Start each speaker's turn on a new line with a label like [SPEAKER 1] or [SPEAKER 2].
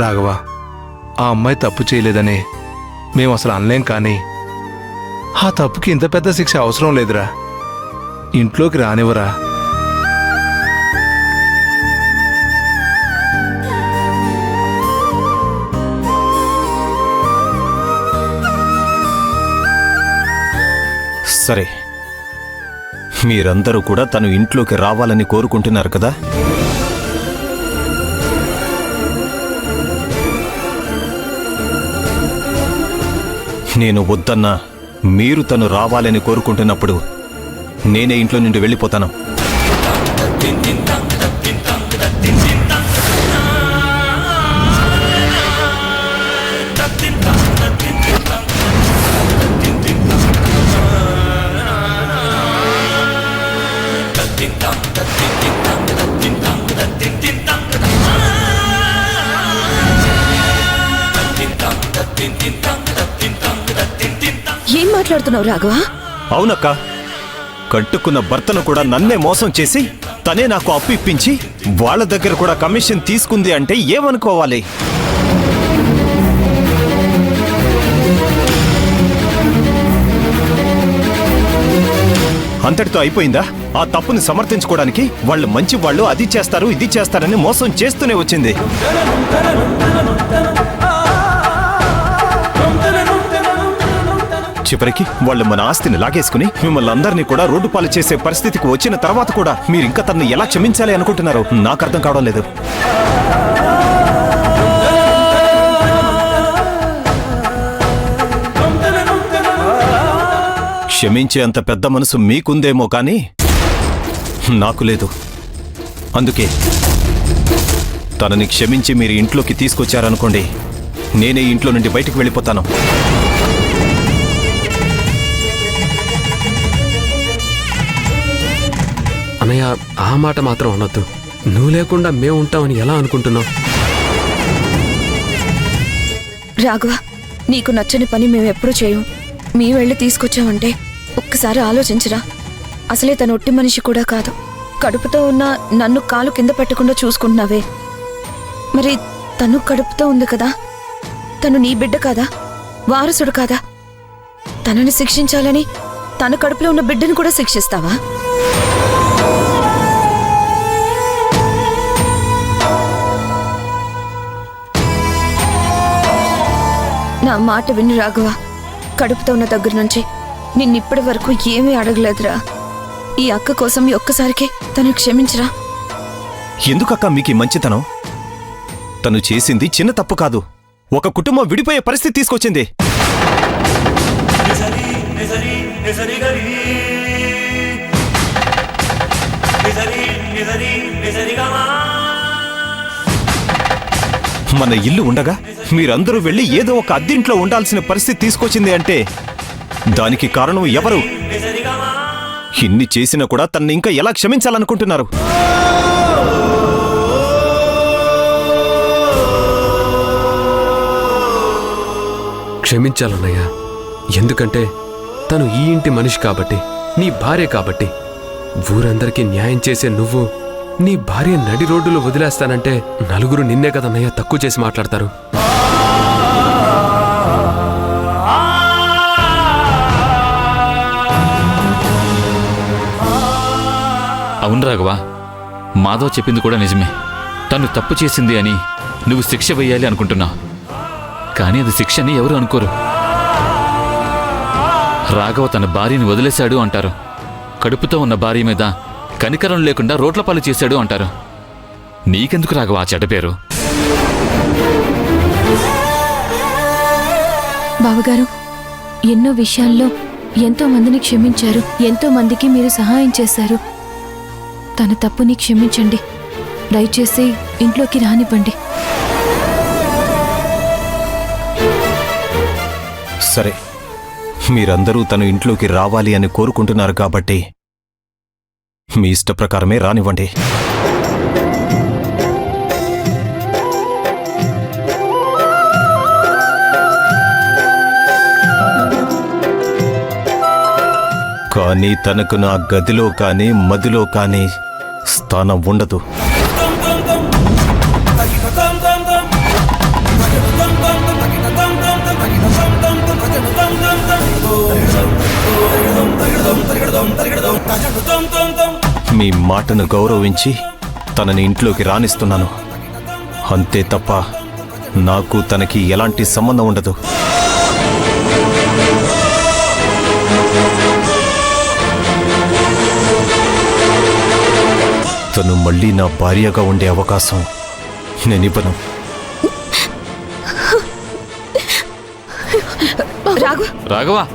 [SPEAKER 1] రాఘవ, ఆ అమ్మాయి తప్పు చేయలేదని మేము అసలు అనలేం, కానీ ఆ తప్పుకి ఇంత పెద్ద శిక్ష అవసరం లేదురా. ఇంట్లోకి రానివ్వరా.
[SPEAKER 2] సరే, మీరందరూ కూడా తను ఇంట్లోకి రావాలని కోరుకుంటున్నారు కదా? నేను వద్దన్నా మీరు తను రావాలని కోరుకుంటున్నప్పుడు నేనే ఇంట్లో నుండి వెళ్ళిపోతాను.
[SPEAKER 3] ఏం మాట్లాడుతున్నావు రాఘవ?
[SPEAKER 2] అవునక్క, కట్టుకున్న భర్తను కూడా నన్నే మోసం చేసి తనే నాకు అప్పు ఇప్పించి వాళ్ళ దగ్గర కూడా కమిషన్ తీసుకుంది అంటే ఏమనుకోవాలి? అంతటితో అయిపోయిందా? ఆ తప్పుని సమర్థించుకోవడానికి వాళ్ళు మంచి వాళ్ళు అది చేస్తారు ఇది చేస్తారని మోసం చేస్తూనే వచ్చింది. చివరికి వాళ్ళు మన ఆస్తిని లాగేసుకుని మిమ్మల్ని అందరినీ కూడా రోడ్డు పాలు చేసే పరిస్థితికి వచ్చిన తర్వాత కూడా మీరు ఇంకా తనని ఎలా క్షమించాలి అనుకుంటున్నారో నాకు అర్థం కావడం లేదు. క్షమించే అంత పెద్ద మనసు మీకుందేమో కానీ నాకు లేదు. అందుకే తనని క్షమించి మీరు ఇంట్లోకి తీసుకొచ్చారనుకోండి, నేనే ఇంట్లో నుండి బయటికి వెళ్ళిపోతాను.
[SPEAKER 4] అన్నయ్య, ఆ మాట మాత్రం అనొద్దు. నువ్వు లేకుండా మేము ఉంటామని ఎలా అనుకుంటున్నావు?
[SPEAKER 3] రాఘవ, నీకు నచ్చని పని మేమెప్పుడూ చేయం. మేము వెళ్ళి తీసుకొచ్చామంటే ఒక్కసారి ఆలోచించరా. అసలే తను ఒట్టి మనిషి కూడా కాదు. కడుపుతో ఉన్న నన్ను కాలు కింద పెట్టకుండా చూసుకుంటున్నావే, మరి తను కడుపుతో ఉంది కదా. తను నీ బిడ్డ కాదా? వారసుడు కాదా? తనని శిక్షించాలని తన కడుపులో ఉన్న బిడ్డను కూడా శిక్షిస్తావా? నా మాట విని రాఘవ, కడుపుతో ఉన్న దగ్గర నుంచి నిన్నిప్పటి వరకు ఏమీ అడగలేదురా. ఈ అక్క కోసం ఈ ఒక్కసారికి తను క్షమించరా.
[SPEAKER 2] ఎందుకక్క మీకు ఈ మంచితనం? తను చేసింది చిన్న తప్పు కాదు, ఒక కుటుంబం విడిపోయే పరిస్థితి తీసుకొచ్చింది. మన ఇల్లు ఉండగా మీరందరూ వెళ్ళి ఏదో ఒక అద్దెంట్లో ఉండాల్సిన పరిస్థితి తీసుకొచ్చింది అంటే దానికి కారణం ఎవరు? ఇన్ని చేసినా కూడా తన్ని ఇంకా ఎలా క్షమించాలనుకుంటున్నారు?
[SPEAKER 4] క్షమించాలన్నయ్య. ఎందుకంటే తను ఈ ఇంటి మనిషి కాబట్టి, నీ భార్య కాబట్టి. ఊరందరికీ న్యాయం చేసే నువ్వు నీ భార్య నడి రోడ్డులో వదిలేస్తానంటే నలుగురు నిన్నే కదన్నయ్య తక్కువ చేసి మాట్లాడతారు.
[SPEAKER 5] అవును రాఘవ, మాధవ్ చెప్పింది కూడా నిజమే. తను తప్పు చేసింది అని నువ్వు శిక్ష వేయాలి అనుకుంటున్నావు, కానీ అది శిక్ష అని ఎవరు అనుకోరు. రాఘవ తన భార్యని వదిలేశాడు అంటారు. కడుపుతో ఉన్న భార్య మీద కనికరం లేకుండా రోడ్ల పాలు చేశాడు అంటారు. నీకెందుకు రాఘవ ఆ చెడ్డ పేరు?
[SPEAKER 6] బావగారు, ఎన్నో విషయాల్లో ఎంతో మందిని క్షమించారు, ఎంతో మందికి మీరు సహాయం చేశారు. తన తప్పుని క్షమించండి. దయచేసి ఇంట్లోకి రానివ్వండి.
[SPEAKER 2] సరే, మీరందరూ తను ఇంట్లోకి రావాలి అని కోరుకుంటున్నారు కాబట్టి మీ ఇష్ట ప్రకారమే రానివ్వండి. కానీ తనకు నా గదిలో కానీ మదిలో కానీ స్థానం ఉండదు. మీ మాటను గౌరవించి తనని ఇంట్లోకి రానిస్తున్నాను. అంతే తప్ప నాకు తనకి ఎలాంటి సంబంధం ఉండదు. తను మళ్ళీ నా భార్యగా ఉండే అవకాశం నేనివ్వను.
[SPEAKER 3] రాఘవ
[SPEAKER 5] రాఘవా